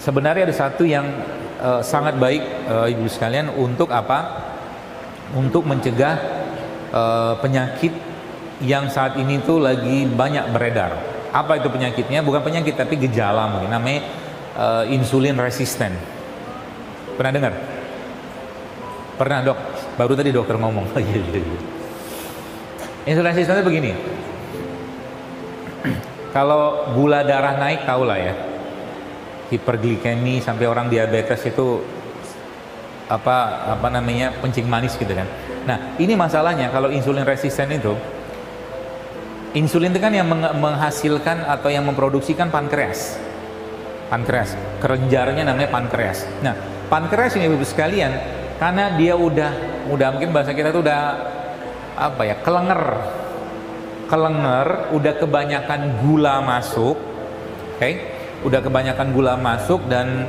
Sebenarnya ada satu yang sangat baik, ibu sekalian, untuk apa? Untuk mencegah penyakit yang saat ini tuh lagi banyak beredar. Apa itu penyakitnya? Bukan penyakit tapi gejala mungkin. Namanya insulin resisten. Pernah dengar? Pernah, Dok? Baru tadi dokter ngomong. Insulin resisten itu begini. Kalau gula darah naik, tahulah ya, hiperglikemi sampai orang diabetes itu apa namanya, kencing manis gitu kan. Nah, ini masalahnya kalau insulin resisten itu, insulin itu kan yang menghasilkan atau yang memproduksikan pankreas, kelenjarnya namanya pankreas. Nah, pankreas ini ibu sekalian, karena dia udah mungkin bahasa kita tuh udah apa ya, kelenger, udah kebanyakan gula masuk, oke? Udah kebanyakan gula masuk dan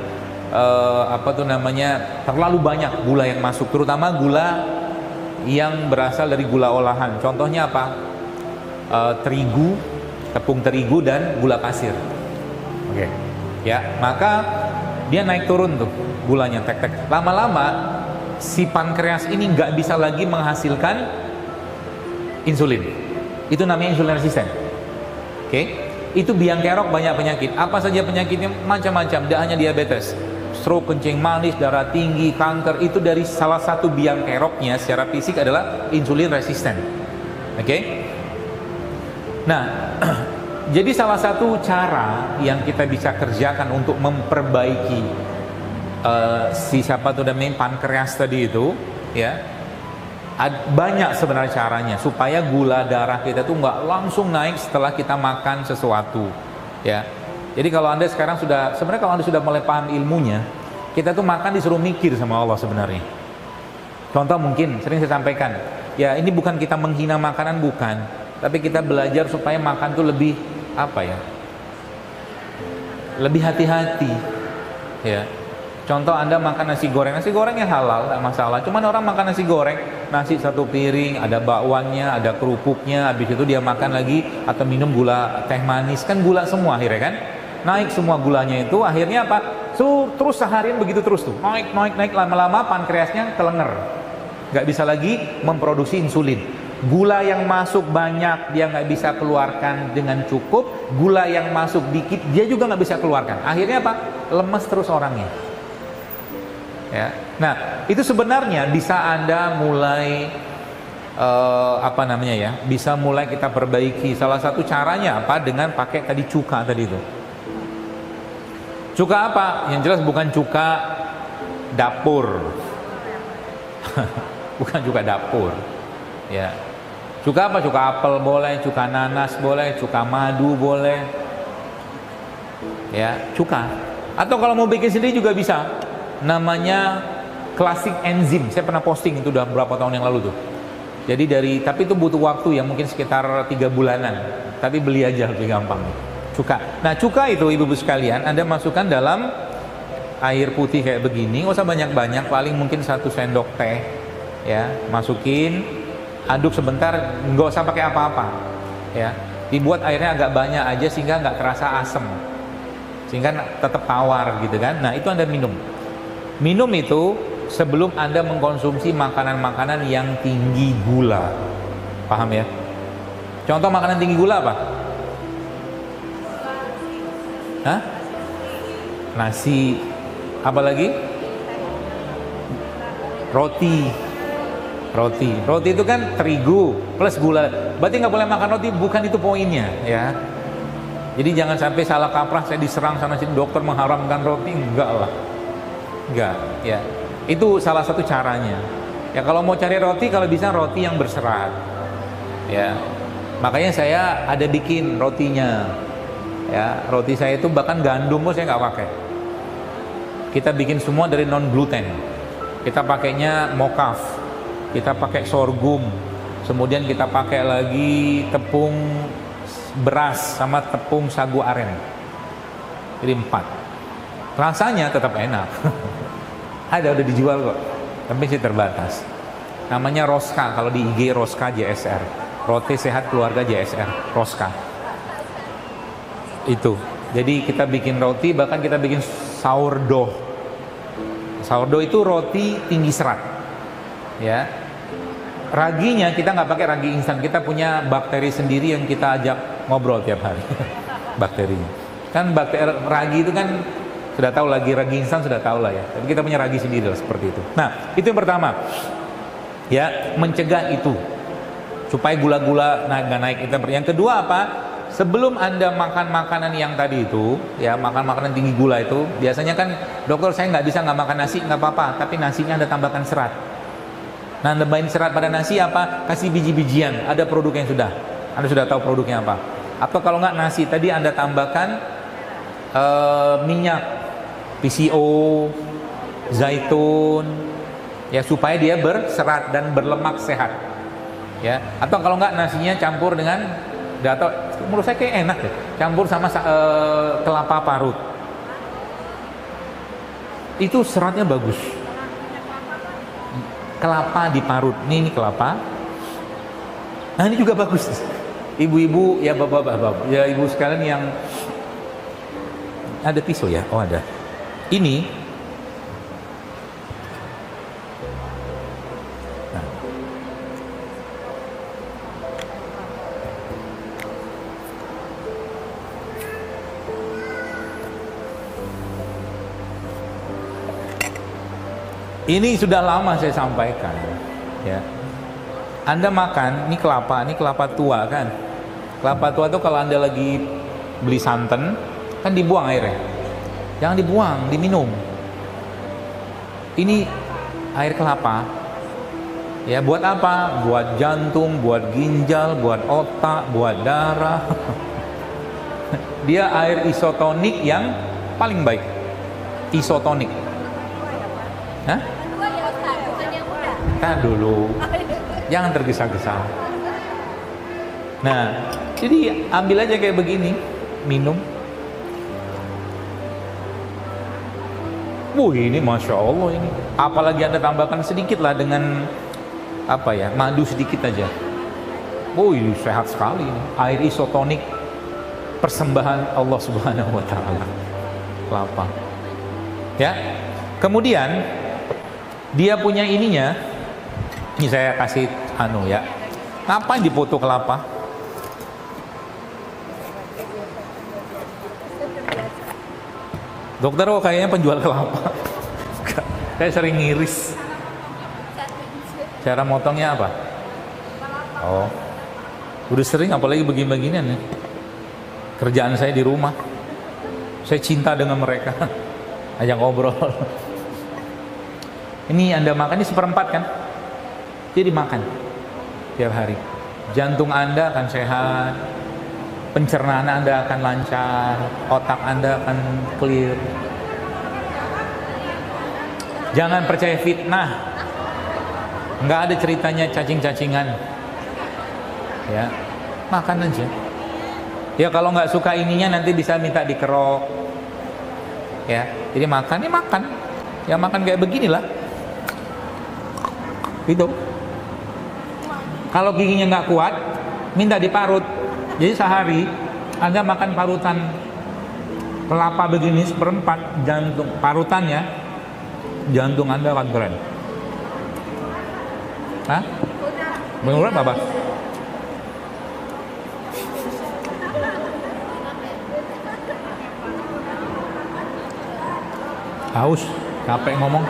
terlalu banyak gula yang masuk, terutama gula yang berasal dari gula olahan. Contohnya apa? Terigu, tepung terigu dan gula pasir. Oke. Ya, maka dia naik turun tuh gulanya, tek. Lama-lama si pankreas ini nggak bisa lagi menghasilkan insulin. Itu namanya insulin resisten. Oke. Itu biang kerok banyak penyakit. Apa saja penyakitnya? Macam-macam. Tidak hanya diabetes, stroke, kencing manis, darah tinggi, kanker. Itu dari salah satu biang keroknya secara fisik adalah insulin resisten. Oke. Nah, jadi salah satu cara yang kita bisa kerjakan untuk memperbaiki pankreas tadi itu, ya, banyak sebenarnya caranya supaya gula darah kita tuh nggak langsung naik setelah kita makan sesuatu, ya. Jadi kalau Anda sekarang kalau Anda sudah mulai paham ilmunya, kita tuh makan disuruh mikir sama Allah sebenarnya. Contoh mungkin sering saya sampaikan, ya, ini bukan kita menghina makanan, bukan, tapi kita belajar supaya makan tuh lebih lebih hati-hati, ya. Contoh Anda makan nasi goreng yang halal, tidak masalah. Cuman orang makan nasi goreng, nasi satu piring, ada bakwannya, ada kerupuknya, habis itu dia makan lagi atau minum gula teh manis, kan gula semua akhirnya kan? Naik semua gulanya itu, akhirnya apa? Terus seharian begitu terus tuh, naik, lama-lama pankreasnya kelenger, nggak bisa lagi memproduksi insulin. Gula yang masuk banyak dia nggak bisa keluarkan dengan cukup, gula yang masuk dikit dia juga nggak bisa keluarkan. Akhirnya apa? Lemes terus orangnya. Ya. Nah, itu sebenarnya bisa Anda mulai bisa mulai kita perbaiki. Salah satu caranya apa? Dengan pakai tadi cuka tadi itu. Cuka apa? Yang jelas bukan cuka dapur. Bukan cuka dapur. Ya. Cuka apa? Cuka apel boleh, cuka nanas boleh, cuka madu boleh. Ya, cuka. Atau kalau mau bikin sendiri juga bisa. Namanya klasik enzim. Saya pernah posting itu udah berapa tahun yang lalu tuh. Jadi tapi itu butuh waktu ya, mungkin sekitar 3 bulanan. Tapi beli aja lebih gampang. Cuka. Nah, cuka itu ibu-ibu sekalian, Anda masukkan dalam air putih kayak begini, nggak usah banyak-banyak, paling mungkin 1 sendok teh. Ya, masukin, aduk sebentar, nggak usah pakai apa-apa. Ya, dibuat airnya agak banyak aja sehingga nggak terasa asam. Sehingga tetap tawar gitu kan. Nah, itu Anda minum. Minum itu sebelum Anda mengkonsumsi makanan-makanan yang tinggi gula. Paham ya? Contoh makanan tinggi gula apa? Hah? Nasi. Apa lagi? Roti itu kan terigu plus gula. Berarti nggak boleh makan roti, bukan itu poinnya ya. Jadi jangan sampai salah kaprah, saya diserang sana sini dokter mengharamkan roti, enggak lah. Enggak, ya. Itu salah satu caranya. Ya, kalau mau cari roti, kalau bisa roti yang berserat. Ya. Makanya saya ada bikin rotinya. Ya, roti saya itu bahkan gandum pun saya nggak pakai. Kita bikin semua dari non gluten. Kita pakainya mokaf. Kita pakai sorghum. Kemudian kita pakai lagi tepung beras sama tepung sagu aren. Jadi 4. Rasanya tetap enak. Ada udah dijual kok, tapi sih terbatas. Namanya Roska, kalau di IG Roska JSR, Roti Sehat Keluarga JSR, Roska. Itu. Jadi kita bikin roti, bahkan kita bikin sourdough. Sourdough itu roti tinggi serat. Ya. Raginya kita nggak pakai ragi instan, kita punya bakteri sendiri yang kita ajak ngobrol tiap hari. Bakterinya. Kan bakteri ragi itu kan sudah tahu, lagi ragi instan sudah tahu lah ya. Tapi kita punya ragi sendiri lah, seperti itu. Nah, itu yang pertama. Ya, mencegah itu supaya gula-gula nggak naik. Yang kedua apa? Sebelum Anda makan makanan yang tadi itu, ya makan makanan tinggi gula itu, biasanya kan dokter saya nggak bisa nggak makan nasi, nggak apa-apa, tapi nasinya Anda tambahkan serat. Nah, nambahin serat pada nasi apa? Kasih biji-bijian, ada produk yang sudah. Anda sudah tahu produknya apa. Atau kalau nggak nasi, tadi Anda tambahkan minyak, PCO, zaitun, ya supaya dia berserat dan berlemak sehat. Ya, atau kalau nggak nasinya campur dengan, atau menurut saya kayak enak deh, campur sama kelapa parut. Itu seratnya bagus. Kelapa diparut, ini kelapa. Nah ini juga bagus. Ibu-ibu, ya bapak-bapak, ya ibu sekalian yang ada tisu ya, oh ada. Ini, nah. Ini sudah lama saya sampaikan, ya. Anda makan, ini kelapa tua kan. Kelapa tua itu kalau Anda lagi beli santan, kan dibuang airnya. Jangan dibuang, diminum. Ini air kelapa. Ya, buat apa? Buat jantung, buat ginjal, buat otak, buat darah. Dia air isotonik yang paling baik. Isotonik. Hah? Kan dulu. Jangan tergesa-gesa. Nah, jadi ambil aja kayak begini, minum. Ini Masya Allah ini. Apalagi Anda tambahkan sedikit lah dengan apa ya, madu sedikit aja. Ini sehat sekali ini. Air isotonik persembahan Allah Subhanahu wa taala. Kelapa. Ya. Kemudian dia punya ininya. Ini saya kasih ya. Ngapain dipoto kelapa? Dokter kayaknya penjual kelapa. Saya sering ngiris. Cara motongnya apa? Oh, udah sering, apalagi begini-beginian nih. Kerjaan saya di rumah. Saya cinta dengan mereka. Ajak ngobrol. Ini Anda makan, ini 1/4 kan? Jadi makan tiap hari. Jantung Anda akan sehat, pencernaan Anda akan lancar, otak Anda akan clear. Jangan percaya fitnah. Nggak ada ceritanya cacing-cacingan. Ya, makan aja. Ya kalau nggak suka ininya nanti bisa minta dikerok. Ya, jadi makan, ya makan. Ya makan kayak beginilah. Itu. Kalau giginya nggak kuat, minta diparut. Jadi sehari Anda makan parutan kelapa begini 1/4 jantung parutannya, jantung Anda akan keren. Hah? Menurut apa? Haus, capek ngomong.